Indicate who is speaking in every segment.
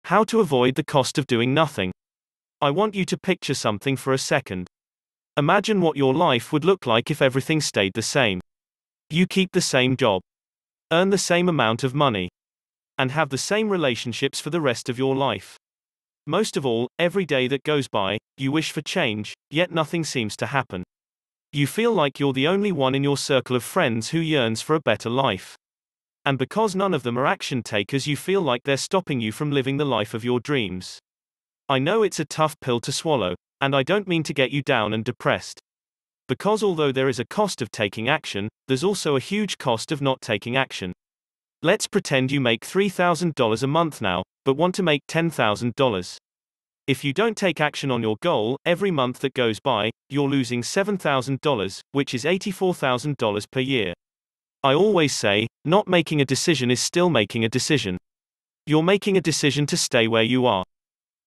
Speaker 1: How to avoid the cost of doing nothing. I want you to picture something for a second. Imagine what your life would look like if everything stayed the same. You keep the same job, earn the same amount of money, and have the same relationships for the rest of your life. Most of all, every day that goes by, you wish for change, yet nothing seems to happen. You feel like you're the only one in your circle of friends who yearns for a better life. And because none of them are action takers, you feel like they're stopping you from living the life of your dreams. I know it's a tough pill to swallow, and I don't mean to get you down and depressed. Because although there is a cost of taking action, there's also a huge cost of not taking action. Let's pretend you make $3,000 a month now, but want to make $10,000. If you don't take action on your goal, every month that goes by, you're losing $7,000, which is $84,000 per year. I always say, not making a decision is still making a decision. You're making a decision to stay where you are.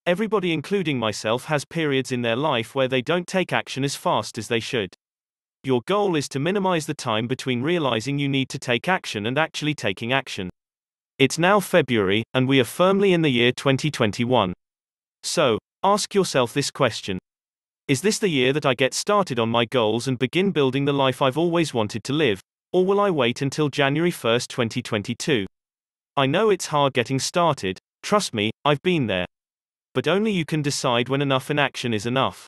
Speaker 1: Everybody, including myself, has periods in their life where they don't take action as fast as they should. Your goal is to minimize the time between realizing you need to take action and actually taking action. It's now February, and we are firmly in the year 2021. So, ask yourself this question. Is this the year that I get started on my goals and begin building the life I've always wanted to live, or will I wait until January 1st, 2022? I know it's hard getting started, trust me, I've been there. But only you can decide when enough inaction is enough.